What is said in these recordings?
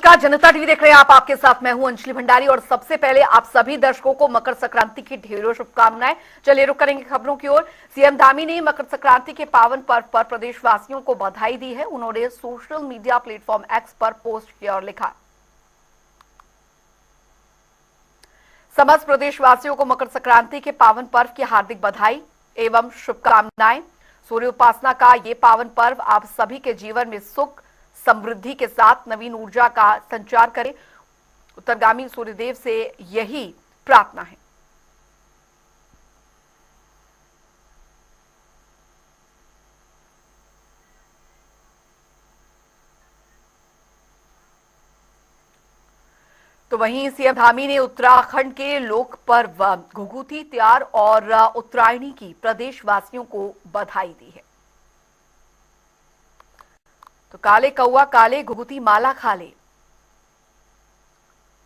नमस्कार, जनता टीवी देख रहे हैं आप। आपके साथ मैं हूं अंजलि भंडारी और सबसे पहले आप सभी दर्शकों को मकर संक्रांति की ढेरों शुभकामनाएं। चलिए रुक करेंगे खबरों की ओर। सीएम धामी ने मकर संक्रांति के पावन पर्व पर प्रदेशवासियों को बधाई दी है। उन्होंने सोशल मीडिया प्लेटफॉर्म एक्स पर पोस्ट किया और लिखा, समस्त प्रदेशवासियों को मकर संक्रांति के पावन पर्व की हार्दिक बधाई एवं शुभकामनाएं। सूर्य उपासना का ये पावन पर्व आप सभी के जीवन में सुख समृद्धि के साथ नवीन ऊर्जा का संचार करे। उत्तरगामी सूर्यदेव से यही प्रार्थना है। तो वहीं सीएम धामी ने उत्तराखंड के लोक पर्व घुघुती त्यार और उत्तरायणी की प्रदेशवासियों को बधाई दी है। तो काले कौआ काले घुघुती माला खाले।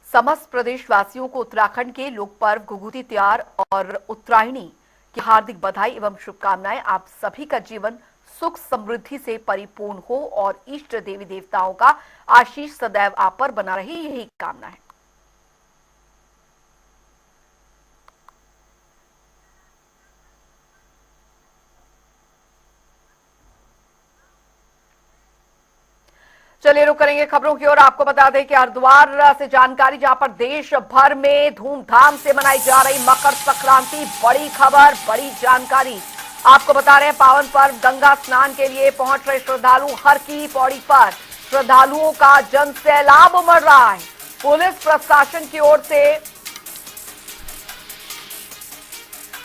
समस्त प्रदेशवासियों को उत्तराखंड के लोक पर्व घुघुती त्यार और उत्तरायणी की हार्दिक बधाई एवं शुभकामनाएं। आप सभी का जीवन सुख समृद्धि से परिपूर्ण हो और इष्ट देवी देवताओं का आशीष सदैव आप पर बना रहे, यही कामना है। चलिए रुक करेंगे खबरों की ओर। आपको बता दें कि हरिद्वार से जानकारी, जहां पर देश भर में धूमधाम से मनाई जा रही मकर संक्रांति। बड़ी खबर, बड़ी जानकारी आपको बता रहे हैं। पावन पर्व गंगा स्नान के लिए पहुंच रहे श्रद्धालु हर की पौड़ी पर श्रद्धालुओं का जन सैलाब उमड़ रहा है। पुलिस प्रशासन की ओर से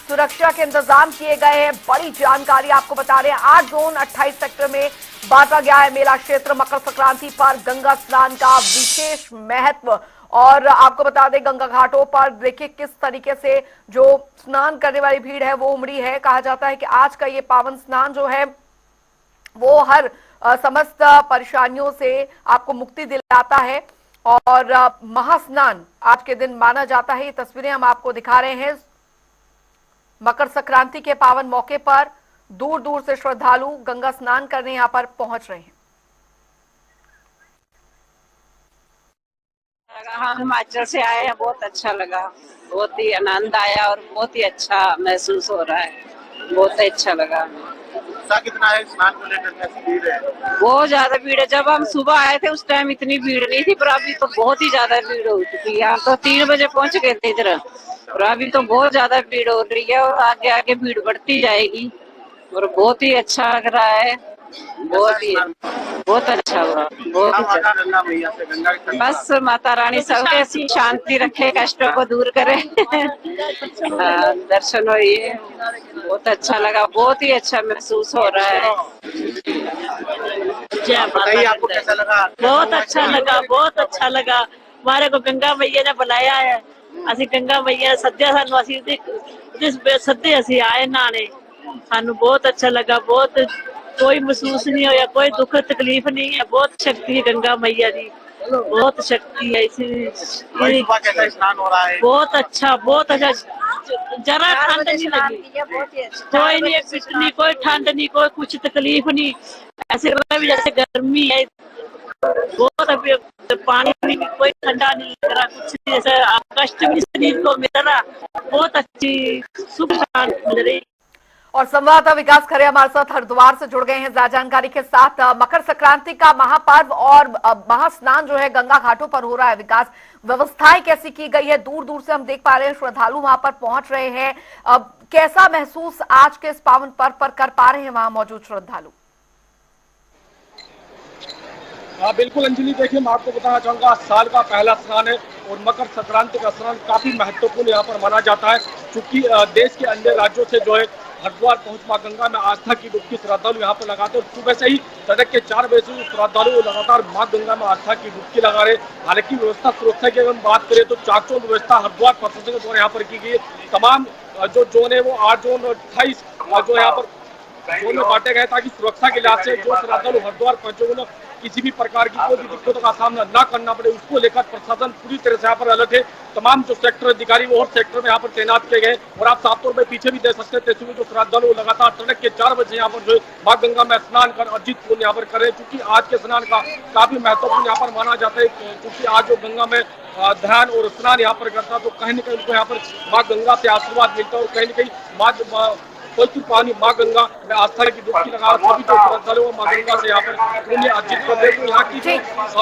सुरक्षा के इंतजाम किए गए हैं। बड़ी जानकारी आपको बता रहे हैं। 8 जोन 28 सेक्टर में बांटा गया है मेला क्षेत्र। मकर संक्रांति पर गंगा स्नान का विशेष महत्व। और आपको बता दें, गंगा घाटों पर देखिए किस तरीके से जो स्नान करने वाली भीड़ है वो उमड़ी है। कहा जाता है कि आज का ये पावन स्नान जो है वो हर समस्त परेशानियों से आपको मुक्ति दिलाता है और महास्नान आज के दिन माना जाता है। ये तस्वीरें हम आपको दिखा रहे हैं। मकर संक्रांति के पावन मौके पर दूर दूर से श्रद्धालु गंगा स्नान करने यहां पर पहुंच रहे हैं। हम हिमाचल से आए हैं, बहुत अच्छा लगा, बहुत ही आनंद आया और बहुत ही अच्छा महसूस हो रहा है। बहुत ही अच्छा लगा। कितना है स्नान को लेकर, कैसी भीड़ है? बहुत ज्यादा भीड़ है। जब हम सुबह आए थे उस टाइम इतनी भीड़ नहीं थी, पर अभी तो बहुत ही ज्यादा भीड़ हो चुकी है। हम तो 3 बजे पहुंच गए थे इधर और अभी तो बहुत ज्यादा भीड़ हो रही है और आगे आगे भीड़ बढ़ती जाएगी और बहुत ही अच्छा लग रहा है। बहुत अच्छा हुआ। बहुत माता गंगा मैया से गंगा बस माता रानी सबके ऐसी शांति रखे, कष्टों को दूर करे। दर्शन हुए, बहुत अच्छा लगा, बहुत ही अच्छा महसूस हो रहा है। बताइए आपको कैसा लगा? बहुत अच्छा लगा, बहुत अच्छा लगा। हमारे को गंगा मैया ने बुलाया है। ਅਸੀਂ गंगा मैया सद्या सानू ਅਸੀਂ जिस सद्दे ਅਸੀਂ आए नहाने। सानू बहुत अच्छा लगा। बहुत कोई महसूस नहीं होया, कोई दुख तकलीफ नहीं है। बहुत शक्ति है गंगा मैया की, बहुत शक्ति है। सुबह कैसा स्नान हो रहा है? बहुत अच्छा, बहुत अच्छा। जरा ठंड नहीं लगी, कोई नहीं पिटनी, कोई ठंड नहीं, कोई कुछ तकलीफ नहीं। ऐसे लग रहा है जैसे गर्मी है। बहुत अभी पानी भी कोई ठंडा नहीं लग रहा, कुछ नहीं, ऐसा कष्ट भी शरीर को मिल रहा। बहुत अच्छी सुख शांति मिल रही। और संवाददाता विकास खरे हमारे साथ हरिद्वार से जुड़ गए हैं ज्यादा जानकारी के साथ। मकर संक्रांति का महापर्व और महास्नान जो है गंगा घाटों पर हो रहा है। विकास, व्यवस्थाएं कैसी की गई है? दूर दूर से हम देख पा रहे हैं श्रद्धालु वहां पर पहुंच रहे हैं। कैसा महसूस आज के इस पावन पर्व पर कर पा रहे हैं वहां मौजूद श्रद्धालु? हाँ बिल्कुल अंजलि, देखिए मैं आपको बताना चाहूँगा, साल का पहला स्नान है और मकर संक्रांति का स्नान काफी महत्वपूर्ण यहाँ पर माना जाता है, क्योंकि देश के अन्य राज्यों से जो है हरिद्वार पहुंच मां गंगा में आस्था की डुबकी श्रद्धालु यहाँ पर लगाते हैं। सुबह से ही तड़के 4 बजे से श्रद्धालु लगातार मां गंगा में आस्था की डुबकी लगा रहे। हालांकि व्यवस्था सुरक्षा की अगर हम बात करें तो चाक-चौबंद व्यवस्था हरिद्वार प्रशासन के द्वारा यहाँ पर की गई है। तमाम जो जोन है वो 8 जोन 28 जो यहाँ पर जोन में बांटे गए ताकि सुरक्षा के लिहाज से जो श्रद्धालु हरिद्वार पहुंचे किसी भी प्रकार की कोई भी दिक्कतों का सामना न करना पड़े, उसको लेकर प्रशासन पूरी तरह से यहाँ पर अलर्ट है। तमाम जो सेक्टर अधिकारी वो हर सेक्टर में यहाँ पर तैनात किए गए और आप साफ तौर पर पीछे भी देख सकते हैं तस्वीर जो श्रद्धालु लगातार तड़के 4 बजे यहाँ पर जो माँ गंगा में स्नान कर अर्जित पुण्य यहाँ पर करे, क्योंकि आज के स्नान का काफी महत्वपूर्ण यहाँ पर माना जाता है, क्योंकि आज जो गंगा में ध्यान और स्नान यहाँ पर करता है तो कहीं न कहीं उनको यहाँ पर माँ गंगा से आशीर्वाद मिलता है और कहीं न कहीं पवित्र पानी माँ गंगा में आस्था की डुबकी लगा सभी जो श्रद्धालु माँ गंगा से यहाँ पर पुण्य अर्जित करते हैं। तो यहाँ की जो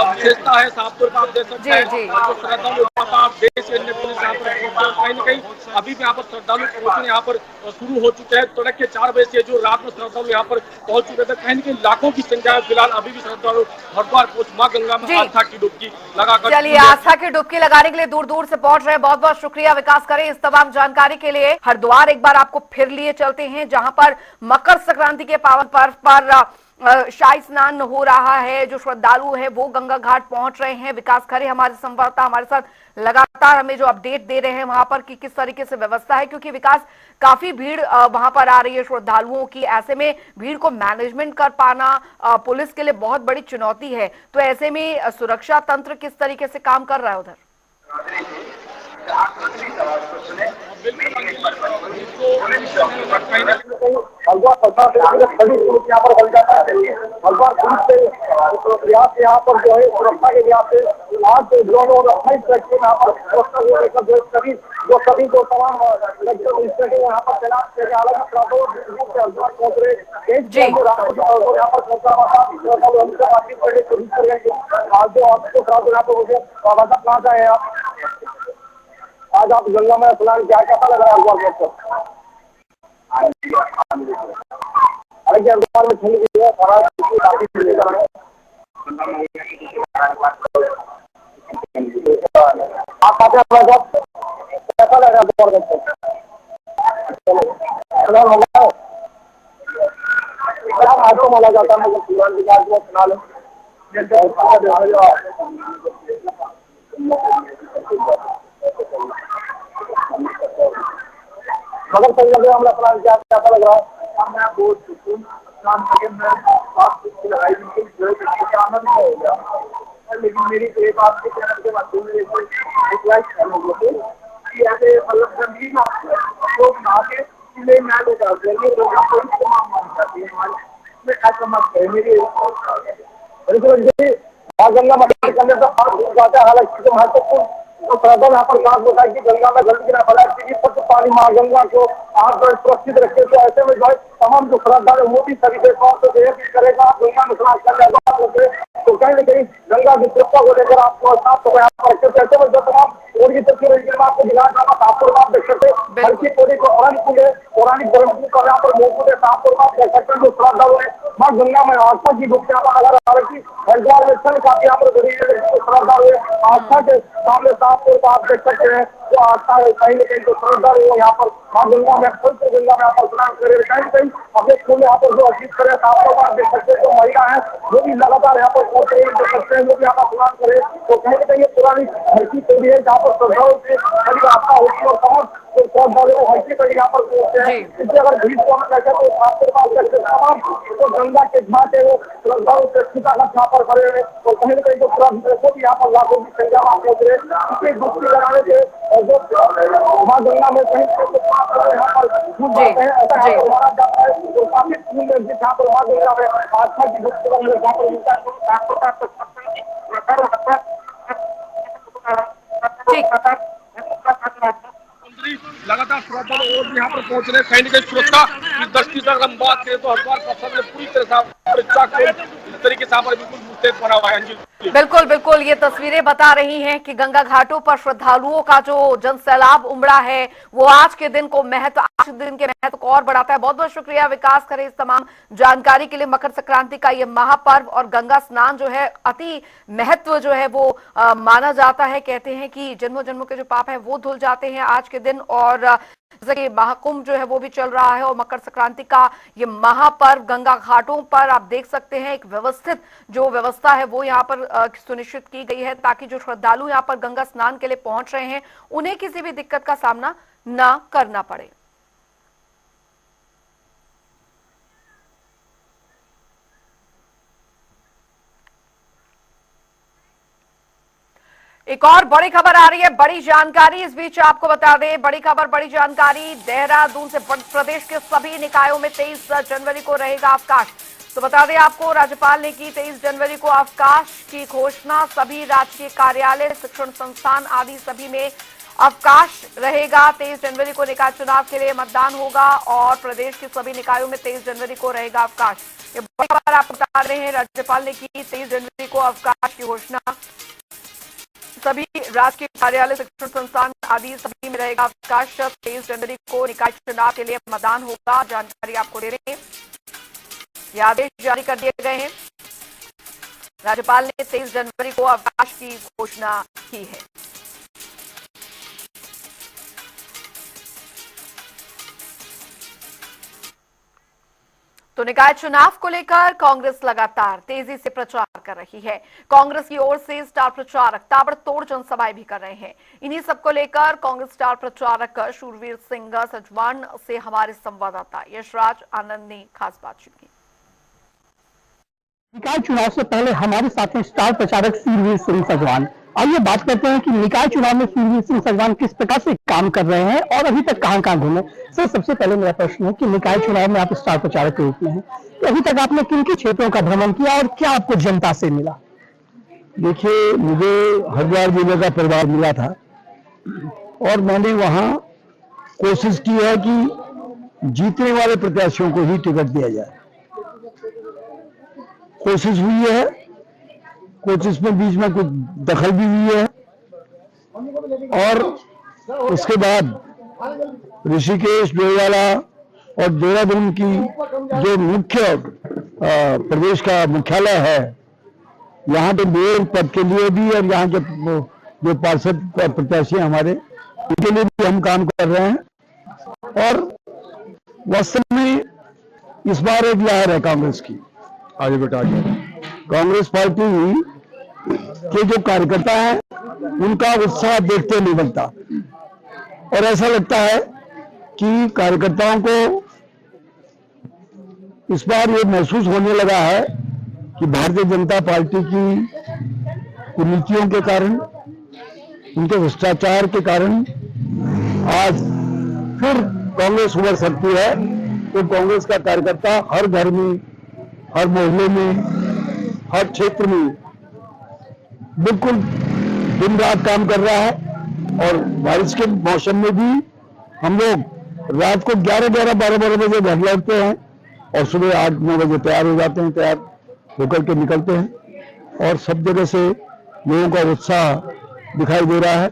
विशेषता है साफ तौर पर आप देख सकते हैं जो श्रद्धालु लगातार देश के अन्य पुलिस यहाँ पर कहीं न कहीं अभी भी यहाँ पर श्रद्धालु पहुंचने यहाँ पर शुरू हो चुके हैं। तड़के 4 बजे से जो रात में श्रद्धालु यहाँ पर पहुंच चुके थे, कहीं न कहीं लाखों की संख्या में फिलहाल अभी भी श्रद्धालु हरिद्वार पहुंच माँ गंगा में आस्था की डुबकी लगाकर चलिए आस्था की डुबकी लगाने के लिए दूर दूर से पहुंच रहे हैं। बहुत बहुत शुक्रिया विकास करें इस तमाम जानकारी के लिए। हरिद्वार एक बार आपको फिर लिए चलते हैं, जहां पर मकर संक्रांति के पावन पर्व पर शाही स्नान हो रहा है। जो श्रद्धालु है वो गंगा घाट पहुंच रहे हैं। विकास खरे हमारे संवाददाता हमारे साथ लगातार हमें जो अपडेट दे रहे हैं वहां पर कि किस तरीके से व्यवस्था है, क्योंकि विकास काफी भीड़ वहां पर आ रही है श्रद्धालुओं की। ऐसे में भीड़ को मैनेजमेंट कर पाना पुलिस के लिए बहुत बड़ी चुनौती है। तो ऐसे में सुरक्षा तंत्र किस तरीके से काम कर रहा है उधर? हल्द्वार प्रशासन सभी पुलिस यहाँ पर बन जाता है। हल्द्वार पुलिस के प्रयास यहाँ पर जो है सुरक्षा के लिहाज से आज ड्रोन और 28 ट्रैक्टर यहाँ पर सुरक्षा को लेकर सभी जो तमाम यहाँ पर तैनात किए गए। अलग हल्द्वार पहुंच रहे यहाँ पर पहुंचा बातचीत करने की कोशिश कर रहे हैं। आज जो आपको यहाँ पर मुझे कहाँ जाए आप आज आप गंगा में स्नान क्या कैसा लग रहा है हल्द्वार पहुंचकर? अरे हल्द्वार में ठंड भी है, काफी लेकर आए आप आते हैं कैसा लग रहा है हल्द्वार पहुंचकर? स्नान हो गया क्या मालूम माना जाता है मतलब पुरान विकास में स्नान मगर सही लग रहा है हमारा प्लान क्या कैसा लग रहा है? मैं बहुत सुकून स्नान करके मैं लगाई बिल्कुल आनंद में हो गया। लेकिन मेरी एक बात के चैनल के माध्यम में रिक्वेस्ट है लोगों को कि ऐसे मतलब गंदगी ना लोग नहा के इसलिए मैं लोग डालते हैं लोग कोई तमाम मान जाती है हमारे ऐसा मत करें। मेरी गंगा मटन करने से जाता है। हालांकि जो महत्वपूर्ण तो प्रबल यहाँ पर खास होता है कि गंगा में गंदगी ना फैलाए, क्योंकि पानी माँ गंगा को आप सुरक्षित रखे। तो ऐसे में जो है तमाम जो श्रद्धालु वो भी सभी देशों से करेगा गंगा में स्नान करने तो कहीं न कहीं गंगा की सुरक्षा को लेकर आपको साफ सफाई यहाँ पर रखे। ऐसे में जो तमाम और की तस्वीर आपको दिखाना चाहता आपको आप देख सकते हैं हल्की पौड़ी को पौराणिक ब्रह्मपुर का यहाँ पर मौजूद है। साफ तौर पर आप देख सकते हैं जो श्रद्धालु है माँ गंगा में आस्था की डुबकी यहाँ पर लगा रहा है। हरिद्वार में ठंड काफी यहाँ पर बढ़ी है, श्रद्धालु आस्था के सामने साफ तौर पर आप देख सकते हैं जो आस्था है कहीं न कहीं जो श्रद्धालु है यहाँ पर माँ गंगा में पवित्र गंगा में यहाँ पर स्नान करे कहीं न कहीं अपने स्कूल में यहाँ पर जो अर्जित करे। साफ तौर पर आप देख सकते हैं जो महिला है वो भी लगातार यहाँ पर पहुंच रही है, देख सकते हैं वो भी यहाँ पर स्नान करे। तो कहीं न कहीं ये पुरानी हल्की पौड़ी है जहाँ पर श्रद्धालु से बड़ी आस्था होती है और तमाम श्रद्धालु हल्की पौड़ी यहाँ पर पहुंचते हैं। इसलिए अगर भीड़ को हम देखें तो साफ तौर पर आप तमाम जो गंगा के घाट है वो श्रद्धालु से खिताखत यहाँ पर खड़े हुए और कहीं न कहीं जो वो भी यहाँ पर लाखों की संख्या में पहुंच रहे इसलिए डुबकी लगाने से जो माँ गंगा में कहीं यहाँ पर डूब जाते हैं ऐसा यहाँ पर माना जाता है। तो काफी यहाँ पर माँ गंगा में आस्था की डुबकी लगाने यहाँ पर मिलता लगातार श्रद्धालु और भी यहाँ पर पहुंच रहे। कहीं न कहीं सुरक्षा की दृष्टि से अगर हम बात करें तो हरिद्वार प्रशासन ने पूरी तरह से इस तरीके से बिल्कुल मुस्तैद बना हुआ है। बिल्कुल बिल्कुल ये तस्वीरें बता रही हैं कि गंगा घाटों पर श्रद्धालुओं का जो जनसैलाब उमड़ा है वो आज के दिन के महत्व को और बढ़ाता है। बहुत बहुत शुक्रिया विकास करे इस तमाम जानकारी के लिए। मकर संक्रांति का ये महापर्व और गंगा स्नान जो है अति महत्व जो है वो माना जाता है। कहते हैं कि जन्मों जन्मों के जो पाप है वो धुल जाते हैं आज के दिन। और जैसे कि महाकुंभ जो है वो भी चल रहा है और मकर संक्रांति का ये महापर्व गंगा घाटों पर आप देख सकते हैं एक व्यवस्थित जो व्यवस्था है वो यहाँ पर सुनिश्चित की गई है ताकि जो श्रद्धालु यहाँ पर गंगा स्नान के लिए पहुंच रहे हैं उन्हें किसी भी दिक्कत का सामना ना करना पड़े। एक और बड़ी खबर आ रही है, बड़ी जानकारी इस बीच आपको बता दें, बड़ी खबर बड़ी जानकारी। देहरादून से प्रदेश के सभी निकायों में 23 जनवरी को रहेगा अवकाश। तो बता दें आपको, राज्यपाल ने की 23 जनवरी को अवकाश की घोषणा। सभी राजकीय कार्यालय, शिक्षण संस्थान आदि सभी में अवकाश रहेगा। 23 जनवरी को निकाय चुनाव के लिए मतदान होगा और प्रदेश के सभी निकायों में 23 जनवरी को रहेगा अवकाश। ये बड़ी खबर आपको बता रहे हैं, राज्यपाल ने की 23 जनवरी को अवकाश की घोषणा। सभी राजकीय कार्यालय, शिक्षण संस्थान आदि सभी में रहेगा अवकाश। 23 जनवरी को निकाय चुनाव के लिए मतदान होगा। जानकारी आपको दे रहे हैं, ये आदेश जारी कर दिए गए हैं। राज्यपाल ने 23 जनवरी को अवकाश की घोषणा की है। तो निकाय चुनाव को लेकर कांग्रेस लगातार तेजी से प्रचार कर रही है। कांग्रेस की ओर से स्टार प्रचारक ताबड़तोड़ जनसभाएं भी कर रहे हैं। इन्हीं सबको लेकर कांग्रेस स्टार प्रचारक शूरवीर सिंह सजवान से हमारे संवाददाता यशराज आनंद ने खास बातचीत की। निकाय चुनाव से पहले हमारे साथ हैं स्टार प्रचारक शूरवीर सिंह सजवान। आइए बात करते हैं कि निकाय चुनाव में शूरवीर सिंह सजवान किस प्रकार से काम कर रहे हैं और अभी तक कहां कहां घूमे। सर, सबसे पहले मेरा प्रश्न है कि निकाय चुनाव में आप स्टार प्रचारक के रूप में हैं, तो अभी तक आपने किन किन क्षेत्रों का भ्रमण किया और क्या आपको जनता से मिला? देखिए, मुझे हरिद्वार जिले का परिवार मिला था और मैंने वहां कोशिश की है कि जीतने वाले प्रत्याशियों को ही टिकट दिया जाए। कोशिश हुई है, कोशिश में बीच में कुछ दखल भी हुई है और उसके बाद ऋषिकेश, डोईवाला और देहरादून की जो मुख्य प्रदेश का मुख्यालय है, यहाँ पे मेयर पद के लिए भी और यहाँ के जो पार्षद प्रत्याशी हैं हमारे, उनके लिए भी हम काम कर रहे हैं। और वास्तव में इस बार एक लहर है कांग्रेस की। आगे बेटा, कांग्रेस पार्टी के जो कार्यकर्ता हैं उनका उत्साह देखते नहीं बनता और ऐसा लगता है कि कार्यकर्ताओं को इस बार ये महसूस होने लगा है कि भारतीय जनता पार्टी की कुनीतियों के कारण, उनके भ्रष्टाचार के कारण आज फिर कांग्रेस उभर सकती है। तो कांग्रेस का कार्यकर्ता हर घर में, हर मोहल्ले में, हर क्षेत्र में बिल्कुल दिन रात काम कर रहा है। और बारिश के मौसम में भी हम लोग रात को 11-12, 12 बजे घर लौटते हैं और सुबह 8-9 बजे तैयार हो जाते हैं, तैयार होकर के निकलते हैं और सब जगह से लोगों का उत्साह दिखाई दे रहा है।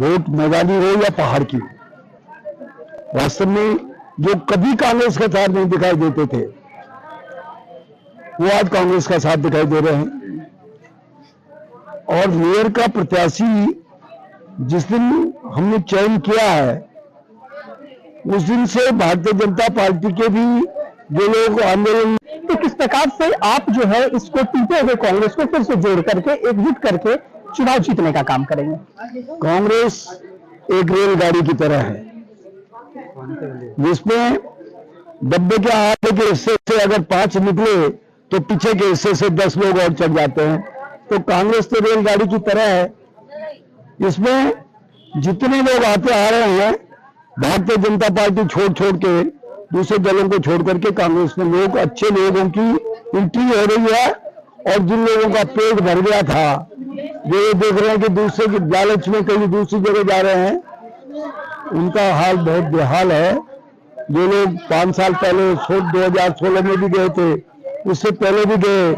वोट मैदानी हो या पहाड़ की, वास्तव में जो कभी कांग्रेस के साथ नहीं दिखाई देते थे वो आज कांग्रेस का साथ दिखाई दे रहे हैं। और मेयर का प्रत्याशी जिस दिन हमने चयन किया है, उस दिन से भारतीय जनता पार्टी के भी जो लोग आंदोलन, तो किस प्रकार से आप जो है इसको टूटे हुए कांग्रेस को फिर से जोड़ करके, एकजुट करके चुनाव जीतने का काम करेंगे? कांग्रेस एक रेलगाड़ी की तरह है जिसमें डब्बे के आगे के हिस्से से अगर 5 निकले तो पीछे के हिस्से से 10 लोग और चढ़ जाते हैं। तो कांग्रेस तो रेलगाड़ी की तरह है, इसमें जितने लोग आते आ रहे हैं, भारतीय जनता पार्टी छोड़ के दूसरे दलों को छोड़ करके कांग्रेस में लोग, अच्छे लोगों की एंट्री हो रही है। और जिन लोगों का पेट भर गया था, जो ये देख रहे हैं कि दूसरे की लालच में कहीं दूसरी जगह जा रहे हैं, उनका हाल बहुत बेहाल है। जो लोग 5 साल पहले 2016 में भी गए थे, उससे पहले भी गए,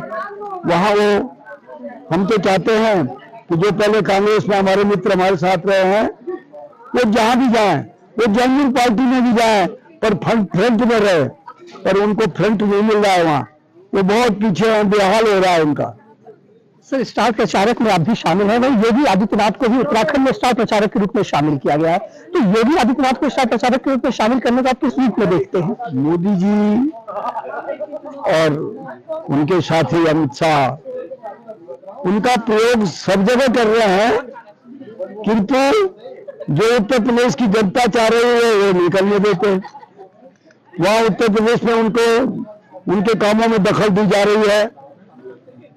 वहां वो, हम तो चाहते हैं कि जो पहले कांग्रेस में हमारे मित्र हमारे साथ रहे हैं वो जहां भी जाएं, वो जनता पार्टी में भी जाएं, पर फ्रंट में रहे, पर उनको फ्रंट नहीं मिल रहा है वहां, वो बहुत पीछे हैं, बेहाल हो रहा है उनका। सर, स्टार प्रचारक में आप भी शामिल हैं। वही योगी आदित्यनाथ को भी उत्तराखंड में स्टार प्रचारक के रूप में शामिल किया गया है, तो योगी आदित्यनाथ को स्टार प्रचारक के रूप में शामिल करने को आप किस रूप में देखते हैं? मोदी जी और उनके साथी अमित शाह उनका प्रयोग सब जगह कर रहे हैं, किंतु जो उत्तर प्रदेश की जनता चाह रही है वो नहीं करने देते। वहां उत्तर प्रदेश में उनको, उनके कामों में दखल दी जा रही है।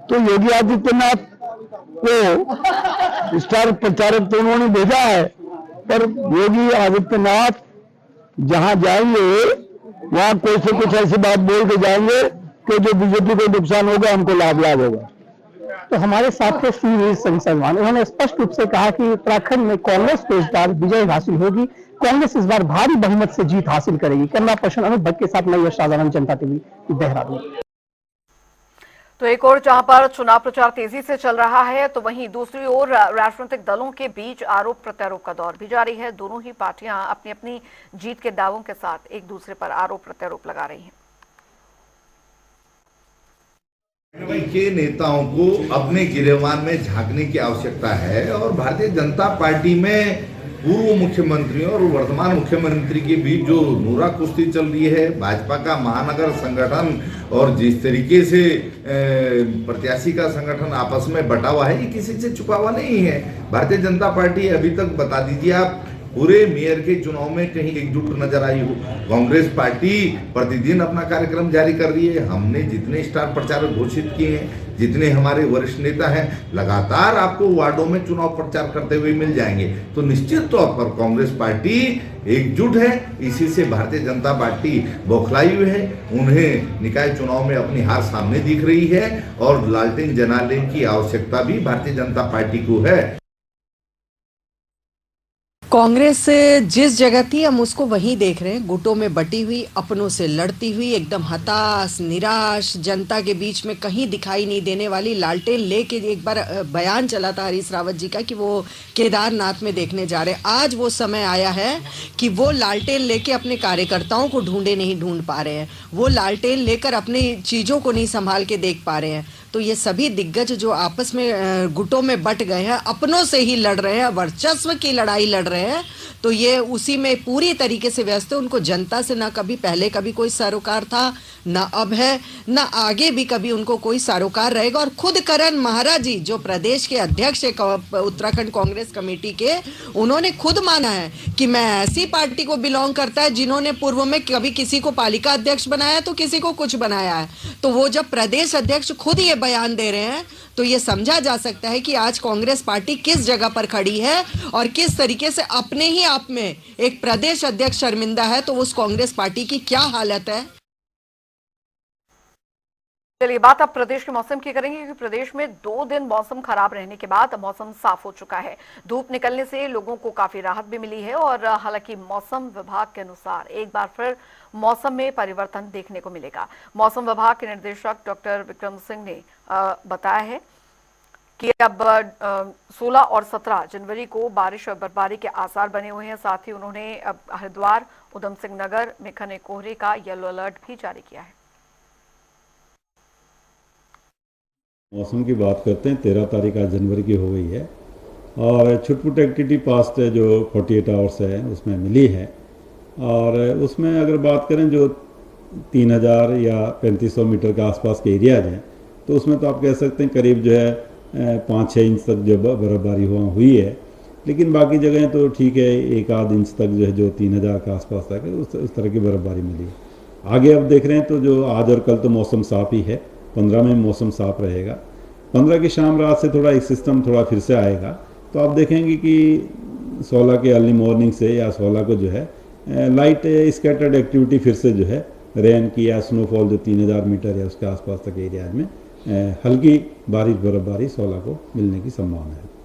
तो योगी आदित्यनाथ को स्टार प्रचारक तो उन्होंने भेजा है, पर योगी आदित्यनाथ जहां जाएंगे वहां कोई से कुछ ऐसी बात बोल के जाएंगे कि जो बीजेपी को नुकसान होगा, हमको लाभ होगा। तो हमारे साथ थे श्री संसदवान, उन्होंने स्पष्ट रूप से कहा कि उत्तराखंड में कांग्रेस को इस बार विजय हासिल होगी, कांग्रेस इस बार भारी बहुमत से जीत हासिल करेगी। कैमरा पर्सन अमित भट्ट के साथ मैं यश साधारण, जनता टीवी, देहरादून। तो एक और जहां पर चुनाव प्रचार तेजी से चल रहा है, तो वहीं दूसरी ओर राजनीतिक दलों के बीच आरोप प्रत्यारोप का दौर भी जारी है। दोनों ही पार्टियां अपनी अपनी जीत के दावों के साथ एक दूसरे पर आरोप प्रत्यारोप लगा रही हैं। के नेताओं को अपने गिरेबान में झांकने की आवश्यकता है और भारतीय जनता पार्टी में पूर्व मुख्यमंत्री और वर्तमान मुख्यमंत्री के बीच जो नूरा कुश्ती चल रही है, भाजपा का महानगर संगठन और जिस तरीके से प्रत्याशी का संगठन आपस में बटा हुआ है, ये किसी से छुपा हुआ नहीं है। भारतीय जनता पार्टी अभी तक बता दीजिए आप पूरे मेयर के चुनाव में कहीं एकजुट नजर आई हो। कांग्रेस पार्टी प्रतिदिन अपना कार्यक्रम जारी कर रही है। हमने जितने स्टार प्रचारक घोषित किए हैं, जितने हमारे वरिष्ठ नेता हैं, लगातार आपको वार्डों में चुनाव प्रचार करते हुए मिल जाएंगे। तो निश्चित तौर पर कांग्रेस पार्टी एकजुट है। इसी से भारतीय जनता पार्टी बौखलाई हुई है। उन्हें निकाय चुनाव में अपनी हार सामने दिख रही है और लालटेन जलाने की आवश्यकता भी भारतीय जनता पार्टी को है। कांग्रेस जिस जगह थी हम उसको वहीं देख रहे हैं, गुटों में बटी हुई, अपनों से लड़ती हुई, एकदम हताश, निराश, जनता के बीच में कहीं दिखाई नहीं देने वाली लालटेन लेके एक बार बयान चला था हरीश रावत जी का कि वो केदारनाथ में देखने जा रहे हैं। आज वो समय आया है कि वो लालटेन लेके अपने कार्यकर्ताओं को नहीं ढूंढ पा रहे हैं, वो लालटेन लेकर अपनी चीज़ों को नहीं संभाल के देख पा रहे हैं। तो ये सभी दिग्गज जो आपस में गुटों में बट गए हैं, अपनों से ही लड़ रहे हैं, वर्चस्व की लड़ाई लड़ रहे हैं, तो ये उसी में पूरी तरीके से व्यस्त है। उनको जनता से ना कभी पहले कभी कोई सरोकार था, ना अब है, ना आगे भी कभी उनको कोई सरोकार रहेगा। और खुद करण महाराज जी जो प्रदेश के अध्यक्ष है उत्तराखंड कांग्रेस कमेटी के, उन्होंने खुद माना है कि मैं ऐसी पार्टी को बिलोंग करता है जिन्होंने पूर्व में कभी किसी को पालिका अध्यक्ष बनाया तो किसी को कुछ बनाया है। तो वो जब प्रदेश अध्यक्ष खुद ये बयान दे रहे हैं तो ये समझा जा सकता है कि आज कांग्रेस पार्टी किस जगह पर खड़ी है और किस तरीके से अपने ही आप में एक प्रदेश अध्यक्ष शर्मिंदा है, तो उस कांग्रेस पार्टी की क्या हालत है। चलिए बात अब प्रदेश के मौसम की करेंगे, क्योंकि प्रदेश में 2 दिन मौसम खराब रहने के बाद मौसम साफ हो चुका है। धूप निकलने से लोगों को काफी राहत भी मिली है और हालांकि मौसम विभाग के अनुसार एक बार फिर मौसम में परिवर्तन देखने को मिलेगा। मौसम विभाग के निदेशक डॉक्टर विक्रम सिंह ने बताया है कि अब 16 और 17 जनवरी को बारिश और बर्फबारी के आसार बने हुए हैं। साथ ही उन्होंने अब हरिद्वार, उधम सिंह नगर में घने कोहरे का येलो अलर्ट भी जारी किया है। मौसम की बात करते हैं, 13 तारीख आज जनवरी की हो गई है और छुटपुट एक्टिविटी पास्ट जो 48 आवर्स है उसमें मिली है। और उसमें अगर बात करें जो 3000 या 3500 मीटर के आसपास के एरियाज हैं, तो उसमें तो आप कह सकते हैं करीब जो है 5-6 इंच तक जो बर्फबारी हुई है। लेकिन बाकी जगहें तो ठीक है, 1-आध इंच तक जो है जो 3000 के आसपास तक उस तरह की बर्फबारी मिली है। आगे अब देख रहे हैं तो जो आज और कल तो मौसम साफ़ ही है, 15 में मौसम साफ रहेगा। 15 की शाम रात से थोड़ा एक सिस्टम थोड़ा फिर से आएगा, तो आप देखेंगे कि 16 के अर्ली मॉर्निंग से या 16 को जो है लाइट स्कैटर्ड एक्टिविटी फिर से जो है रेन की या स्नोफॉल जो 3000 मीटर या उसके आसपास तक एरिया में हल्की बारिश बर्फबारी 16 को मिलने की संभावना है।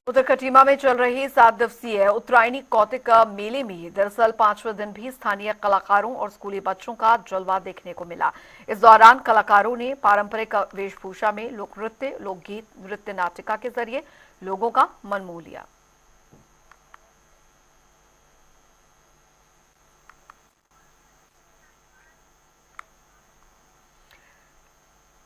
उधर खटीमा में चल रही 7 दिवसीय उत्तरायणी कौतिक मेले में दरअसल 5वें दिन भी स्थानीय कलाकारों और स्कूली बच्चों का जलवा देखने को मिला। इस दौरान कलाकारों ने पारंपरिक वेशभूषा में लोक नृत्य, लोकगीत, नृत्य नाटिका के जरिए लोगों का मन मोह लिया।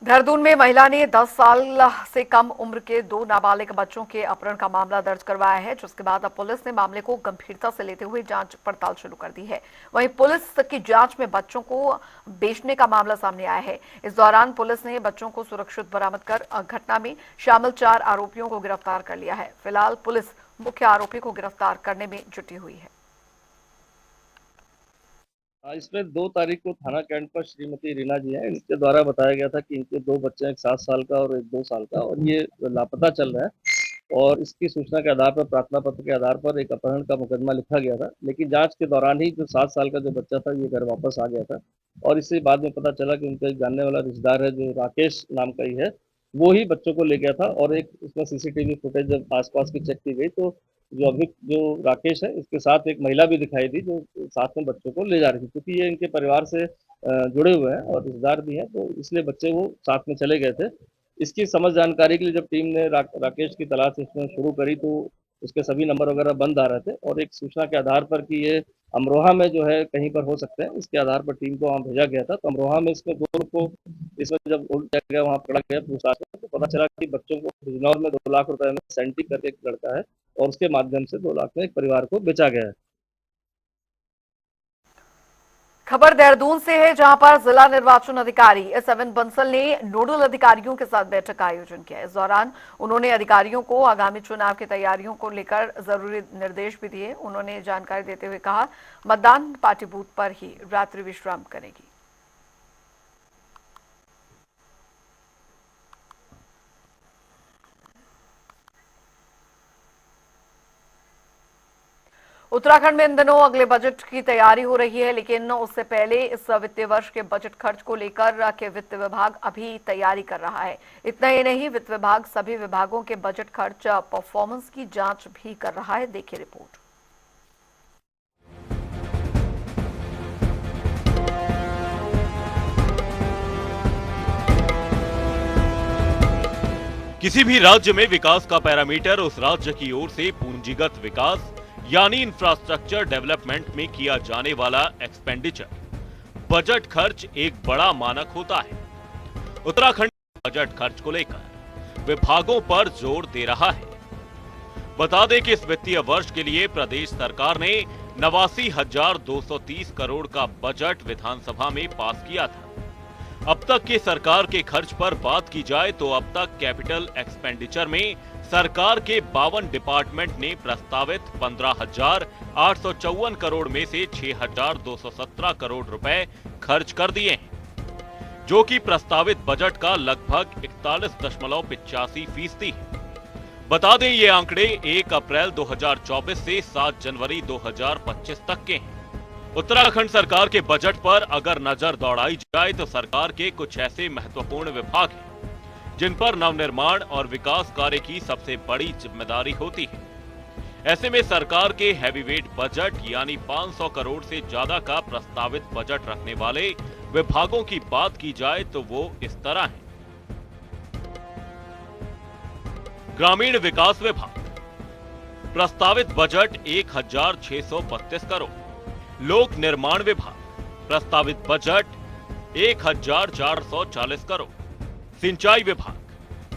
देहरादून में महिला ने 10 साल से कम उम्र के 2 नाबालिग बच्चों के अपहरण का मामला दर्ज करवाया है, जिसके बाद अब पुलिस ने मामले को गंभीरता से लेते हुए जांच पड़ताल शुरू कर दी है। वहीं पुलिस की जांच में बच्चों को बेचने का मामला सामने आया है। इस दौरान पुलिस ने बच्चों को सुरक्षित बरामद कर घटना में शामिल 4 आरोपियों को गिरफ्तार कर लिया है। फिलहाल पुलिस मुख्य आरोपी को गिरफ्तार करने में जुटी हुई है। इसमें 2 तारीख को थाना कैंट पर श्रीमती रीना जी हैं, इनके द्वारा बताया गया था कि इनके 2 बच्चे हैं, एक 7 साल का और एक 2 साल का, और ये लापता चल रहा है। और इसकी सूचना के आधार पर, प्रार्थना पत्र के आधार पर एक अपहरण का मुकदमा लिखा गया था। लेकिन जांच के दौरान ही जो 7 साल का जो बच्चा था, ये घर वापस आ गया था। और इससे बाद में पता चला कि उनका एक जानने वाला रिश्तेदार है, जो राकेश नाम का ही है, वो ही बच्चों को ले गया था। और एक उसमें सीसीटीवी फुटेज जब आसपास की चेक की गई, तो जो राकेश है, इसके साथ एक महिला भी दिखाई दी, जो साथ में बच्चों को ले जा रही थी। क्योंकि ये इनके परिवार से जुड़े हुए हैं और रिश्तेदार भी हैं, तो इसलिए बच्चे वो साथ में चले गए थे। इसकी समझ जानकारी के लिए जब टीम ने राकेश की तलाश इसमें शुरू करी, तो उसके सभी नंबर वगैरह बंद आ रहे थे। और एक सूचना के आधार पर कि ये अमरोहा में जो है कहीं पर हो सकते हैं, इसके आधार पर टीम को वहाँ भेजा गया था। तो अमरोहा में इसमें 2 लोग को इसमें जब उल्ट गया, वहाँ पकड़ा गया पूछताछ में, तो पता चला कि बच्चों को बिजनौर में 2 लाख रुपए में सेंटी करके एक लड़का है, और उसके माध्यम से 2 लाख में एक परिवार को बेचा गया है। खबर देहरादून से है, जहां पर जिला निर्वाचन अधिकारी एस.एन. बंसल ने नोडल अधिकारियों के साथ बैठक का आयोजन किया। इस दौरान उन्होंने अधिकारियों को आगामी चुनाव की तैयारियों को लेकर जरूरी निर्देश भी दिए। उन्होंने जानकारी देते हुए कहा, मतदान पार्टी बूथ पर ही रात्रि विश्राम करेगी। उत्तराखंड में इन दिनों अगले बजट की तैयारी हो रही है, लेकिन उससे पहले इस वित्तीय वर्ष के बजट खर्च को लेकर के वित्त विभाग अभी तैयारी कर रहा है। इतना ही नहीं, वित्त विभाग सभी विभागों के बजट खर्च परफॉर्मेंस की जांच भी कर रहा है। देखिए रिपोर्ट। किसी भी राज्य में विकास का पैरामीटर उस राज्य की ओर से पूंजीगत विकास यानी इंफ्रास्ट्रक्चर डेवलपमेंट में किया जाने वाला एक्सपेंडिचर, बजट खर्च एक बड़ा मानक होता है। उत्तराखंड बजट खर्च को लेकर विभागों पर जोर दे रहा है। बता दें कि इस वित्तीय वर्ष के लिए प्रदेश सरकार ने 89,230 करोड़ का बजट विधानसभा में पास किया था। अब तक के सरकार के खर्च पर बात की जाए तो अब तक कैपिटल एक्सपेंडिचर में सरकार के 52 डिपार्टमेंट ने प्रस्तावित 15,854 करोड़ में से 6,217 करोड़ रुपए खर्च कर दिए हैं, जो कि प्रस्तावित बजट का लगभग 41.85% है। बता दें ये आंकड़े 1 अप्रैल 2024 से 7 जनवरी 2025 तक के हैं। उत्तराखंड सरकार के बजट पर अगर नजर दौड़ाई जाए तो सरकार के कुछ ऐसे महत्वपूर्ण विभाग हैं जिन पर नवनिर्माण और विकास कार्य की सबसे बड़ी जिम्मेदारी होती है। ऐसे में सरकार के हैवीवेट बजट यानी 500 करोड़ से ज्यादा का प्रस्तावित बजट रखने वाले विभागों की बात की जाए तो वो इस तरह है। ग्रामीण विकास विभाग, प्रस्तावित बजट 1,632 करोड़। लोक निर्माण विभाग, प्रस्तावित बजट 1,440 करोड़। सिंचाई विभाग,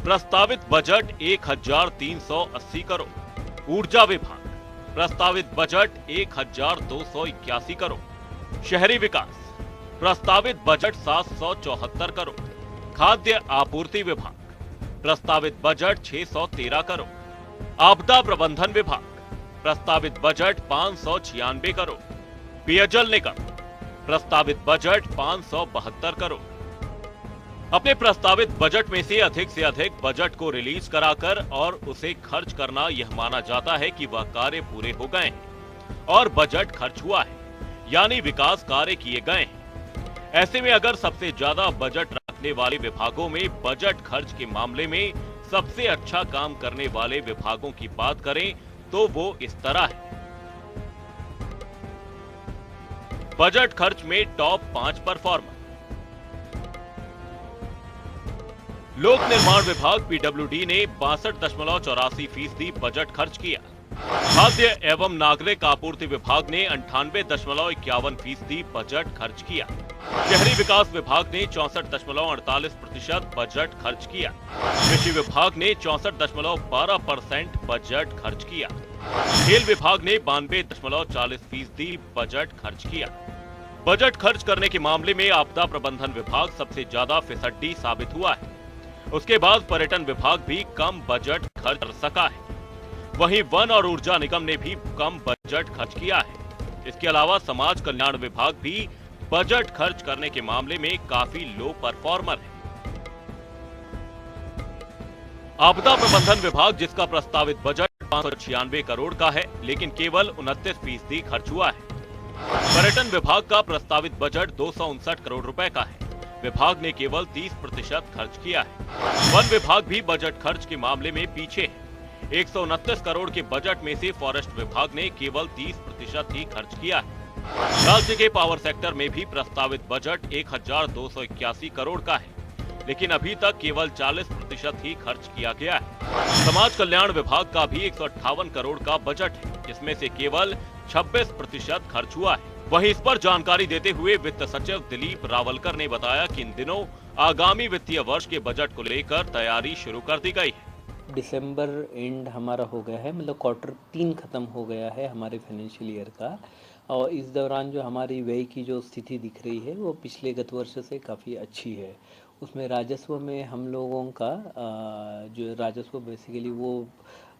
प्रस्तावित बजट 1,380 करोड़। ऊर्जा विभाग, प्रस्तावित बजट 1,281 करोड़। शहरी विकास, प्रस्तावित बजट 774 करोड़। खाद्य आपूर्ति विभाग, प्रस्तावित बजट 613 करोड़। आपदा प्रबंधन विभाग, प्रस्तावित बजट 596 करोड़। पेयजल निगम, प्रस्तावित बजट 572 करोड़। अपने प्रस्तावित बजट में से अधिक बजट को रिलीज कराकर और उसे खर्च करना यह माना जाता है कि वह कार्य पूरे हो गए हैं और बजट खर्च हुआ है, यानी विकास कार्य किए गए हैं। ऐसे में अगर सबसे ज्यादा बजट रखने वाले विभागों में बजट खर्च के मामले में सबसे अच्छा काम करने वाले विभागों की बात करें तो वो इस तरह है। बजट खर्च में टॉप 5 परफॉर्मर। लोक निर्माण विभाग पीडब्ल्यूडी ने 62.84% बजट खर्च किया। खाद्य एवं नागरिक आपूर्ति विभाग ने 98.51% बजट खर्च किया। शहरी विकास विभाग ने 64.48% बजट खर्च किया। कृषि विभाग ने 64.12% बजट खर्च किया। खेल विभाग ने 92.40% बजट खर्च किया। बजट खर्च करने के मामले में आपदा प्रबंधन विभाग सबसे ज्यादा फिसड्डी साबित हुआ है। उसके बाद पर्यटन विभाग भी कम बजट खर्च कर सका है। वहीं वन और ऊर्जा निगम ने भी कम बजट खर्च किया है। इसके अलावा समाज कल्याण विभाग भी बजट खर्च करने के मामले में काफी लो परफॉर्मर है। आपदा प्रबंधन विभाग, जिसका प्रस्तावित बजट 596 करोड़ का है, लेकिन केवल 29% खर्च हुआ है। पर्यटन विभाग का प्रस्तावित बजट 259 करोड़ रुपए का है, विभाग ने केवल 30% खर्च किया है। वन विभाग भी बजट खर्च के मामले में पीछे है। 129 करोड़ के बजट में से फॉरेस्ट विभाग ने केवल 30% ही खर्च किया है। राज्य के पावर सेक्टर में भी प्रस्तावित बजट 1281 करोड़ का है, लेकिन अभी तक केवल 40% ही खर्च किया गया है। समाज कल्याण विभाग का भी 158 करोड़ का बजट है, जिसमें से केवल 26% खर्च हुआ है। वहीं इस पर जानकारी देते हुए वित्त सचिव दिलीप रावलकर ने बताया कि इन दिनों आगामी वित्तीय वर्ष के बजट को लेकर तैयारी शुरू कर दी गई है। दिसंबर एंड हमारा हो गया है, मतलब क्वार्टर 3 खत्म हो गया है हमारे फाइनेंशियल ईयर का, और इस दौरान जो हमारी व्यय की जो स्थिति दिख रही है वो पिछले गत वर्ष से काफ़ी अच्छी है। उसमें राजस्व में हम लोगों का जो राजस्व बेसिकली वो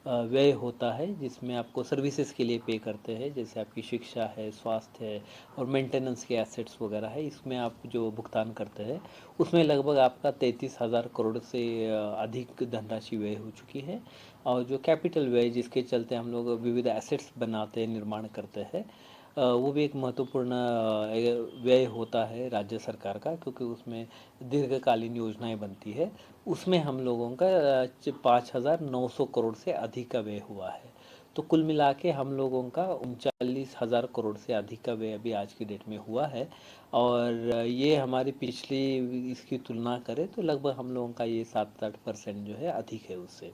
व्यय होता है जिसमें आपको सर्विसेज के लिए पे करते हैं, जैसे आपकी शिक्षा है, स्वास्थ्य है और मेंटेनेंस के एसेट्स वगैरह है, इसमें आप जो भुगतान करते हैं उसमें लगभग आपका 33,000 करोड़ से अधिक धनराशि व्यय हो चुकी है। और जो कैपिटल व्यय जिसके चलते हम लोग विविध एसेट्स बनाते हैं, निर्माण करते हैं, वो भी एक महत्वपूर्ण व्यय होता है राज्य सरकार का, क्योंकि उसमें दीर्घकालीन योजनाएं बनती है। उसमें हम लोगों का 5,900 करोड़ से अधिक का व्यय हुआ है। तो कुल मिला के हम लोगों का 39,000 करोड़ से अधिक का व्यय अभी आज की डेट में हुआ है, और ये हमारी पिछली इसकी तुलना करें तो लगभग हम लोगों का ये 7-8% जो है अधिक है उससे।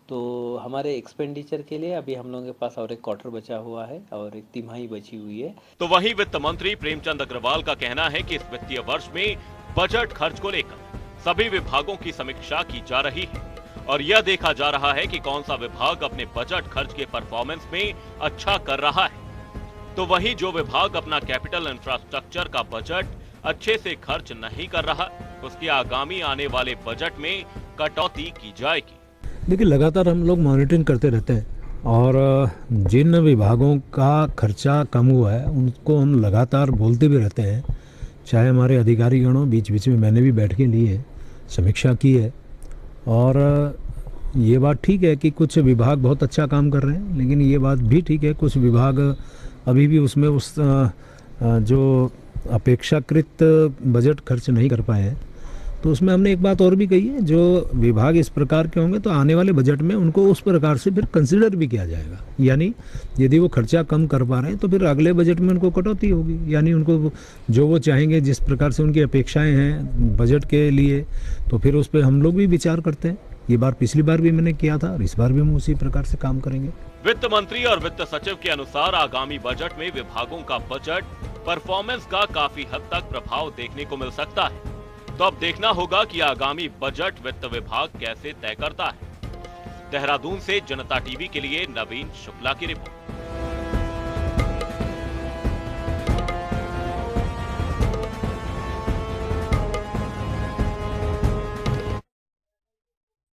तो हमारे एक्सपेंडिचर के लिए अभी हम लोगों के पास और एक क्वार्टर बचा हुआ है और एक तिमाही बची हुई है। तो वहीं वित्त मंत्री प्रेमचंद अग्रवाल का कहना है कि इस वित्तीय वर्ष में बजट खर्च को लेकर सभी विभागों की समीक्षा की जा रही है और यह देखा जा रहा है कि कौन सा विभाग अपने बजट खर्च के परफॉर्मेंस में अच्छा कर रहा है। तो वहीं जो विभाग अपना कैपिटल इंफ्रास्ट्रक्चर का बजट अच्छे से खर्च नहीं कर रहा, उसके आगामी आने वाले बजट में कटौती की जाएगी। देखिए, लगातार हम लोग मॉनिटरिंग करते रहते हैं और जिन विभागों का खर्चा कम हुआ है उनको हम लगातार बोलते भी रहते हैं, चाहे हमारे अधिकारीगणों, बीच बीच में मैंने भी बैठकें ली है, समीक्षा की है। और ये बात ठीक है कि कुछ विभाग बहुत अच्छा काम कर रहे हैं, लेकिन ये बात भी ठीक है कुछ विभाग अभी भी उसमें उस जो अपेक्षाकृत बजट खर्च नहीं कर पाए हैं। तो उसमें हमने एक बात और भी कही है, जो विभाग इस प्रकार के होंगे तो आने वाले बजट में उनको उस प्रकार से फिर कंसिडर भी किया जाएगा। यानी यदि वो खर्चा कम कर पा रहे हैं तो फिर अगले बजट में उनको कटौती होगी, यानी उनको जो वो चाहेंगे, जिस प्रकार से उनकी अपेक्षाएं हैं बजट के लिए, तो फिर उस पर हम लोग भी विचार करते हैं। ये बार पिछली बार भी मैंने किया था और इस बार भी हम उसी प्रकार से काम करेंगे। वित्त मंत्री और वित्त सचिव के अनुसार आगामी बजट में विभागों का बजट परफॉर्मेंस का काफी हद तक प्रभाव देखने को मिल सकता है। तो अब देखना होगा कि आगामी बजट वित्त विभाग कैसे तय करता है। देहरादून से जनता टीवी के लिए नवीन शुक्ला की रिपोर्ट।